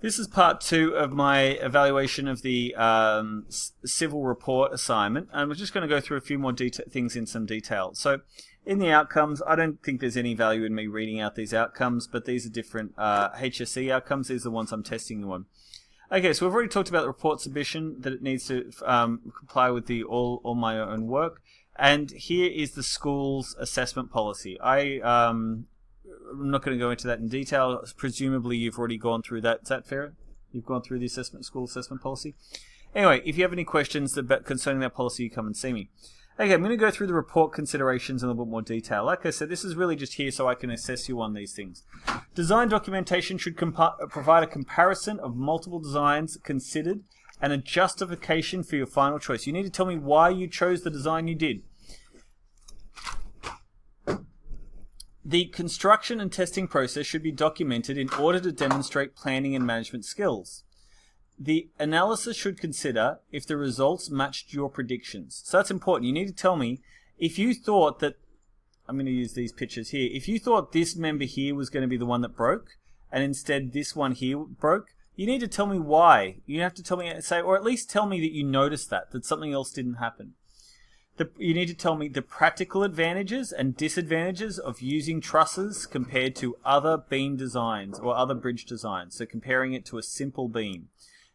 This is part 2 of my evaluation of the civil report assignment, and we're just going to go through a few more things in some detail. So, in the outcomes, I don't think there's any value in me reading out these outcomes, but these are different HSE outcomes. These are the ones I'm testing you on. Okay, so we've already talked about the report submission, that it needs to comply with the all my own work, and here is the school's assessment policy. I'm not going to go into that in detail. Presumably, you've already gone through that. Is that fair? You've gone through the school assessment policy? Anyway, if you have any questions concerning that policy, you come and see me. Okay, I'm going to go through the report considerations in a little bit more detail. Like I said, this is really just here so I can assess you on these things. Design documentation should provide a comparison of multiple designs considered and a justification for your final choice. You need to tell me why you chose the design you did. The construction and testing process should be documented in order to demonstrate planning and management skills. The analysis should consider if the results matched your predictions. So that's important. You need to tell me if you thought that, I'm going to use these pictures here, if you thought this member here was going to be the one that broke, and instead this one here broke, you need to tell me why. You have to tell me, or at least tell me that you noticed that something else didn't happen. You need to tell me the practical advantages and disadvantages of using trusses compared to other beam designs or other bridge designs. So comparing it to a simple beam.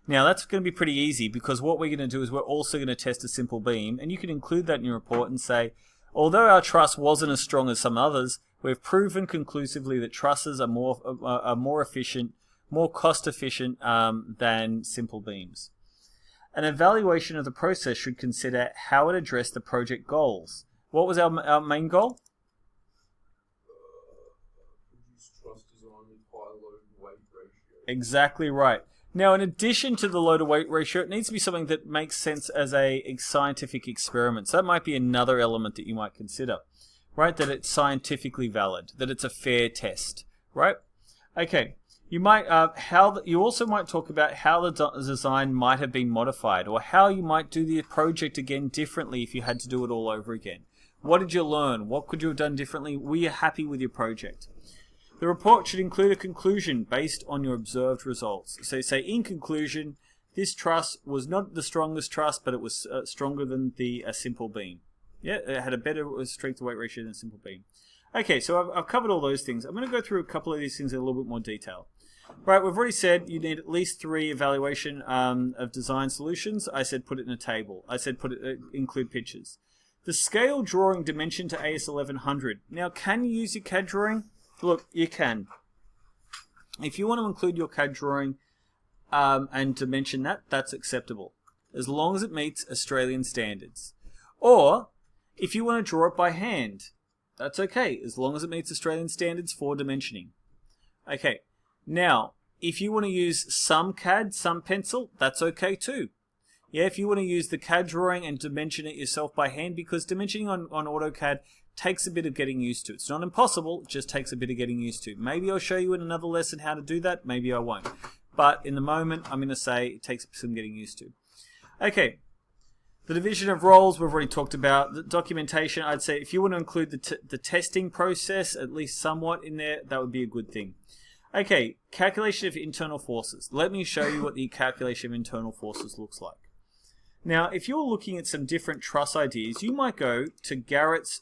Now that's going to be pretty easy because what we're going to do is we're also going to test a simple beam, and you can include that in your report and say, although our truss wasn't as strong as some others, we've proven conclusively that trusses are more efficient, more cost efficient than simple beams. An evaluation of the process should consider how it addressed the project goals. What was our main goal? Produce truss design with high load-to-weight ratio. Exactly right. Now, in addition to the load-to-weight ratio, it needs to be something that makes sense as a scientific experiment. So that might be another element that you might consider, right? That it's scientifically valid, that it's a fair test, right? Okay. You might you also might talk about how the design might have been modified, or how you might do the project again differently if you had to do it all over again. What did you learn? What could you have done differently? Were you happy with your project? The report should include a conclusion based on your observed results. So you say, in conclusion, this truss was not the strongest truss, but it was stronger than the simple beam. Yeah, it had a better strength to weight ratio than a simple beam. Okay, so I've covered all those things. I'm going to go through a couple of these things in a little bit more detail. Right, we've already said you need at least 3 evaluation of design solutions. I said put it in a table. I said include pictures. The scale drawing dimension to AS 1100. Now, can you use your CAD drawing? Look, you can. If you want to include your CAD drawing and dimension that, that's acceptable, as long as it meets Australian standards. Or, if you want to draw it by hand, that's okay, as long as it meets Australian standards for dimensioning. Okay. Now, if you want to use some CAD, some pencil, that's okay too. Yeah, if you want to use the CAD drawing and dimension it yourself by hand, because dimensioning on AutoCAD takes a bit of getting used to. It's not impossible, it just takes a bit of getting used to. Maybe I'll show you in another lesson how to do that, maybe I won't. But in the moment, I'm going to say it takes some getting used to. Okay, the division of roles we've already talked about. The documentation, I'd say if you want to include the testing process, at least somewhat in there, that would be a good thing. Okay, calculation of internal forces. Let me show you what the calculation of internal forces looks like. Now, if you're looking at some different truss ideas, you might go to Garrett's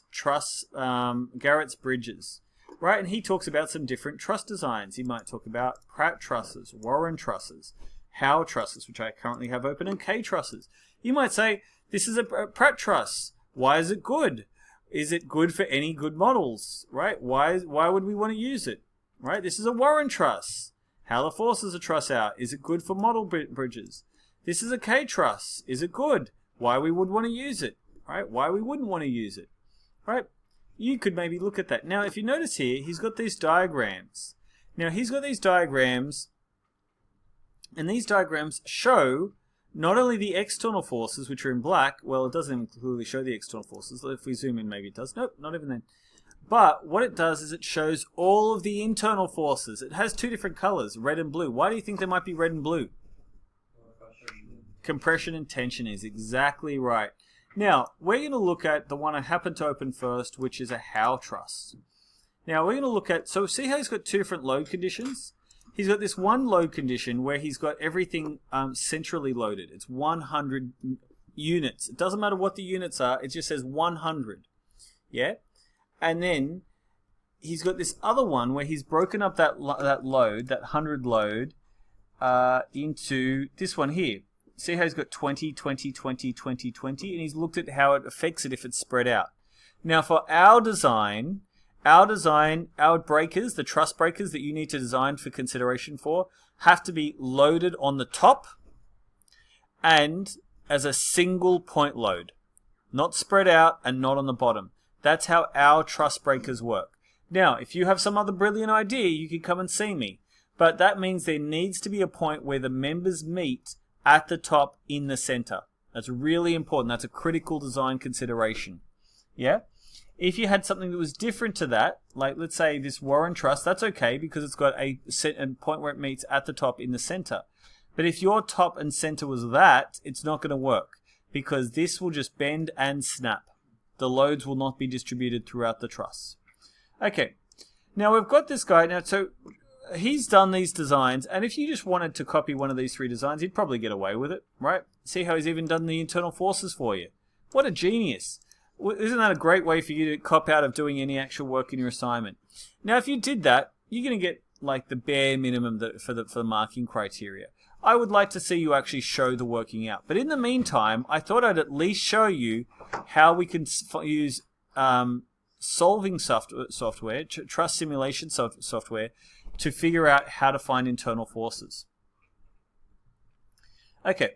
bridges, right? And he talks about some different truss designs. You might talk about Pratt trusses, Warren trusses, Howe trusses, which I currently have open, and K trusses. You might say, this is a Pratt truss. Why is it good? Is it good for any good models, right? Why would we want to use it? Right, this is a Warren truss. How the forces a truss out? Is it good for model bridges? This is a K truss. Is it good? Why we would want to use it? Right? Why we wouldn't want to use it? Right? You could maybe look at that. Now, if you notice here, he's got these diagrams. Now, he's got these diagrams, and these diagrams show not only the external forces, which are in black. Well, it doesn't even clearly show the external forces. If we zoom in, maybe it does. Nope, not even then. But what it does is it shows all of the internal forces. It has 2 different colors, red and blue. Why do you think they might be red and blue? Compression and tension is exactly right. Now, we're going to look at the one I happen to open first, which is a Howe truss. Now, we're going to look at, so see how he's got 2 different load conditions? he's got this one load condition where he's got everything centrally loaded. It's 100 units. It doesn't matter what the units are. It just says 100. Yeah? And then he's got this other one where he's broken up that load, that 100 load, into this one here. See how he's got 20, 20, 20, 20, 20, and he's looked at how it affects it if it's spread out. Now for our design, our breakers, the truss breakers that you need to design for consideration for, have to be loaded on the top and as a single point load. Not spread out and not on the bottom. That's how our truss breakers work. Now, if you have some other brilliant idea, you can come and see me. But that means there needs to be a point where the members meet at the top in the center. That's really important. That's a critical design consideration. Yeah? If you had something that was different to that, like let's say this Warren truss, that's okay because it's got a point where it meets at the top in the center. But if your top and center was that, it's not going to work because this will just bend and snap. The loads will not be distributed throughout the truss. Okay, now we've got this guy. Now, so he's done these designs, and if you just wanted to copy one of these 3 designs, he'd probably get away with it, right? See how he's even done the internal forces for you. What a genius. Isn't that a great way for you to cop out of doing any actual work in your assignment? Now, if you did that, you're going to get like the bare minimum for the marking criteria. I would like to see you actually show the working out. But in the meantime, I thought I'd at least show you how we can use solving software, truss simulation software, to figure out how to find internal forces. Okay,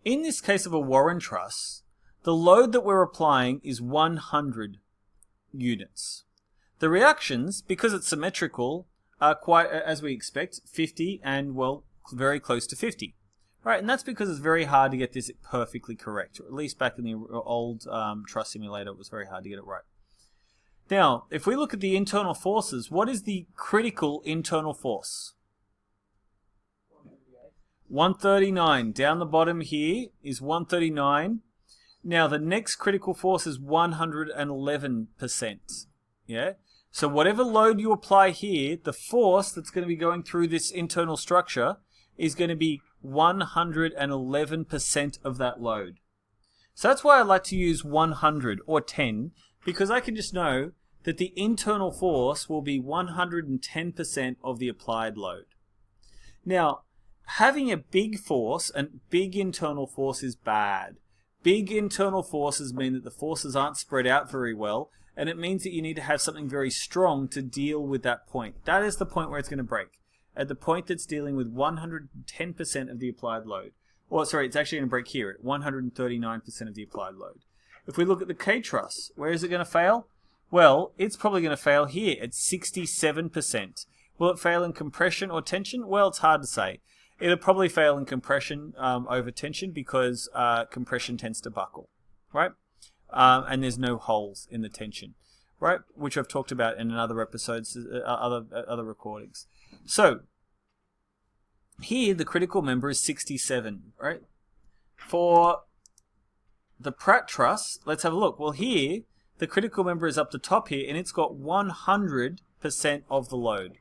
in this case of a Warren truss, the load that we're applying is 100 units. The reactions, because it's symmetrical, are quite, as we expect, 50 and, well, very close to 50. Right, and that's because it's very hard to get this perfectly correct. Or at least back in the old truss simulator, it was very hard to get it right. Now, if we look at the internal forces, what is the critical internal force? 139. Down the bottom here is 139. Now, the next critical force is 111%. Yeah? So whatever load you apply here, the force that's going to be going through this internal structure is going to be 111% of that load. So that's why I like to use 100 or 10, because I can just know that the internal force will be 110% of the applied load. Now, having a big force and big internal force is bad. Big internal forces mean that the forces aren't spread out very well, and it means that you need to have something very strong to deal with that point. That is the point where it's going to break. At the point that's dealing with 110% of the applied load. Or, sorry, it's actually going to break here at 139% of the applied load. If we look at the K-truss, where is it going to fail? Well, it's probably going to fail here at 67%. Will it fail in compression or tension? Well, it's hard to say. It'll probably fail in compression over tension because compression tends to buckle, right? And there's no holes in the tension, right? Which I've talked about in other episodes, other recordings. So, here the critical member is 67, right? For the Pratt truss, let's have a look. Well, here, the critical member is up the top here, and it's got 100% of the load.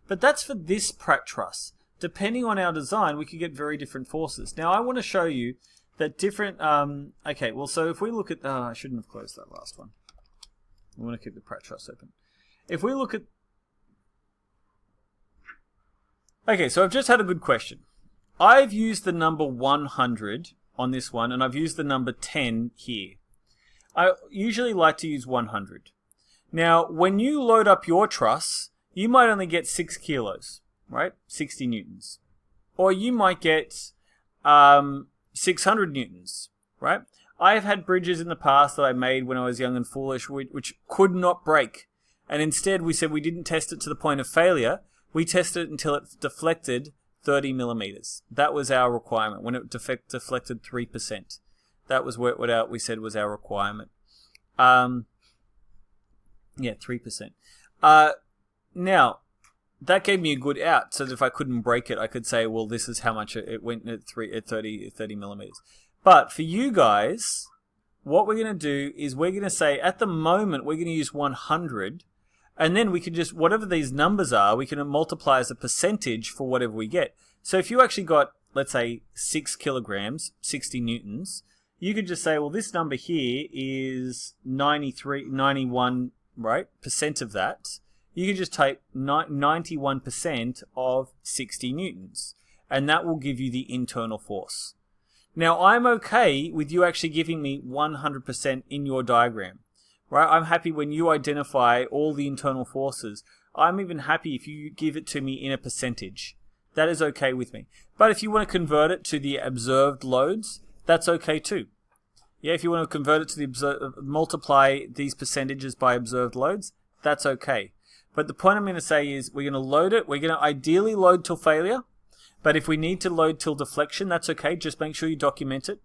But that's for this Pratt truss. Depending on our design, we could get very different forces. Now, I want to show you that different... okay, well, so if we look at... I shouldn't have closed that last one. I want to keep the Pratt truss open. If we look at... Okay, so I've just had a good question. I've used the number 100 on this one, and I've used the number 10 here. I usually like to use 100. Now, when you load up your truss, you might only get 6 kilos, right? 60 newtons. Or you might get 600 newtons, right? I've had bridges in the past that I made when I was young and foolish, which could not break. And instead, we said we didn't test it to the point of failure. We tested it until it deflected 30 millimeters. That was our requirement, when it deflected 3%. That was what we said was our requirement. Yeah, 3%. Now, that gave me a good out, so that if I couldn't break it, I could say, well, this is how much it went at 30 millimeters. But for you guys, what we're going to do is we're going to say, at the moment, we're going to use 100, And then we can just, whatever these numbers are, we can multiply as a percentage for whatever we get. So if you actually got, let's say, 6 kilograms, 60 newtons, you could just say, well, this number here is 91, right, percent of that. You can just take 91% of 60 newtons, and that will give you the internal force. Now, I'm okay with you actually giving me 100% in your diagram, right? I'm happy when you identify all the internal forces. I'm even happy if you give it to me in a percentage. That is okay with me. But if you want to convert it to the observed loads, that's okay too. Yeah, if you want to convert it to the multiply these percentages by observed loads, that's okay. But the point I'm going to say is we're going to load it. We're going to ideally load till failure. But if we need to load till deflection, that's okay. Just make sure you document it,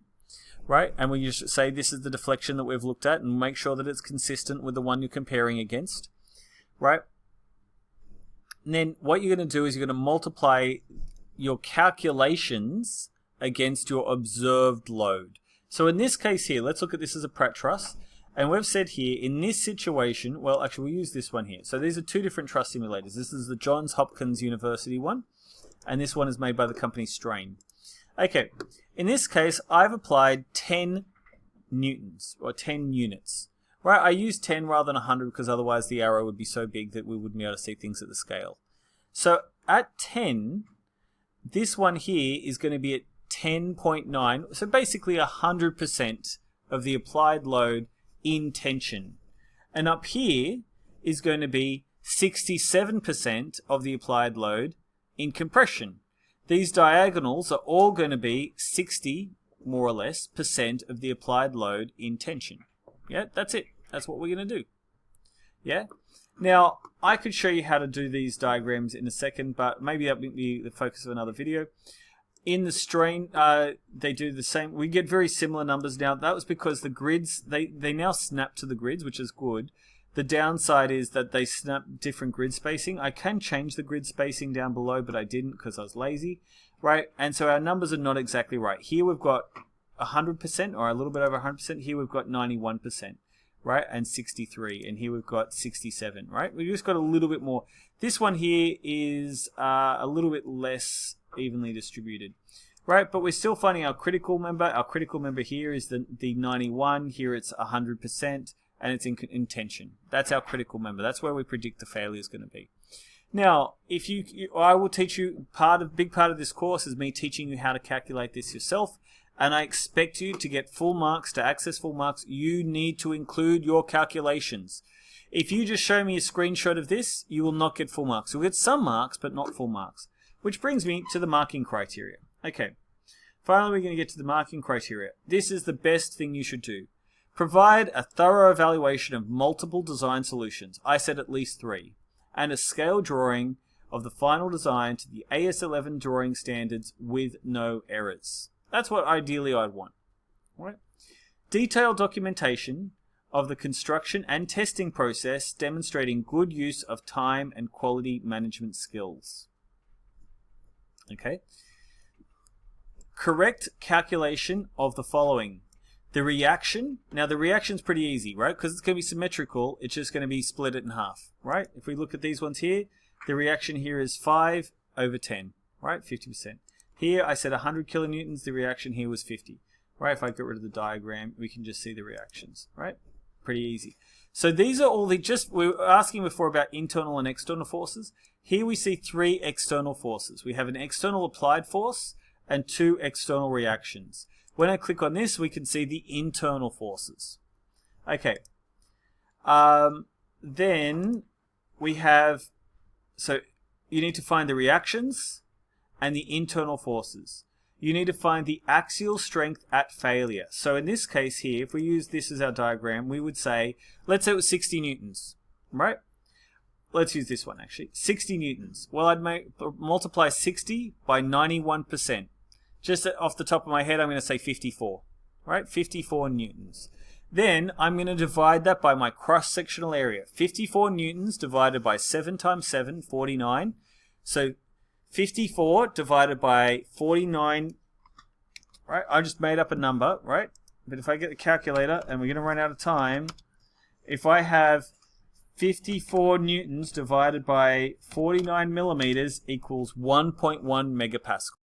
right? And we just say this is the deflection that we've looked at and make sure that it's consistent with the one you're comparing against, right? And then what you're going to do is you're going to multiply your calculations against your observed load. So in this case here, let's look at this as a Pratt truss. And we've said here, in this situation, well, actually we'll use this one here. So these are two different truss simulators. This is the Johns Hopkins University one. And this one is made by the company Strain. Okay, in this case, I've applied 10 newtons, or 10 units. Right, I used 10 rather than 100 because otherwise the arrow would be so big that we wouldn't be able to see things at the scale. So at 10, this one here is going to be at 10.9, so basically 100% of the applied load in tension. And up here is going to be 67% of the applied load in compression. These diagonals are all going to be 60, more or less, % of the applied load in tension. Yeah, that's it. That's what we're going to do. Yeah? Now, I could show you how to do these diagrams in a second, but maybe that will be the focus of another video. In the Strain, they do the same. We get very similar numbers now. That was because the grids, they now snap to the grids, which is good. The downside is that they snap different grid spacing. I can change the grid spacing down below, but I didn't because I was lazy, right? And so our numbers are not exactly right. Here we've got 100%, or a little bit over 100%. Here we've got 91%, right? And 63. And here we've got 67, right? We've just got a little bit more. This one here is a little bit less evenly distributed, right? But we're still finding our critical member. Our critical member here is the 91. Here it's 100%. And it's in tension. That's our critical member. That's where we predict the failure is going to be. Now, I will teach you big part of this course is me teaching you how to calculate this yourself. And I expect you to get full marks. To access full marks, you need to include your calculations. If you just show me a screenshot of this, you will not get full marks. You'll get some marks, but not full marks. Which brings me to the marking criteria. Okay. Finally, we're going to get to the marking criteria. This is the best thing you should do. Provide a thorough evaluation of multiple design solutions, I said at least 3, and a scale drawing of the final design to the AS11 drawing standards with no errors. That's what ideally I'd want. Right? Detailed documentation of the construction and testing process demonstrating good use of time and quality management skills. Okay. Correct calculation of the following. The reaction, now the reaction's pretty easy, right? Because it's going to be symmetrical, it's just going to be split it in half, right? If we look at these ones here, the reaction here is 5 over 10, right? 50%. Here I said 100 kilonewtons, the reaction here was 50, right? If I get rid of the diagram, we can just see the reactions, right? Pretty easy. So these are all we were asking before about internal and external forces. Here we see 3 external forces. We have an external applied force and 2 external reactions. When I click on this, we can see the internal forces. Okay. Then we have, so you need to find the reactions and the internal forces. You need to find the axial strength at failure. So in this case here, if we use this as our diagram, we would say, let's say it was 60 newtons, right? Let's use this one actually. 60 newtons. Well, I'd multiply 60 by 91%. Just off the top of my head, I'm going to say 54, right? 54 newtons. Then I'm going to divide that by my cross-sectional area. 54 newtons divided by 7 times 7, 49. So 54 divided by 49, right? I just made up a number, right? But if I get the calculator, and we're going to run out of time, if I have 54 newtons divided by 49 millimeters equals 1.1 megapascal.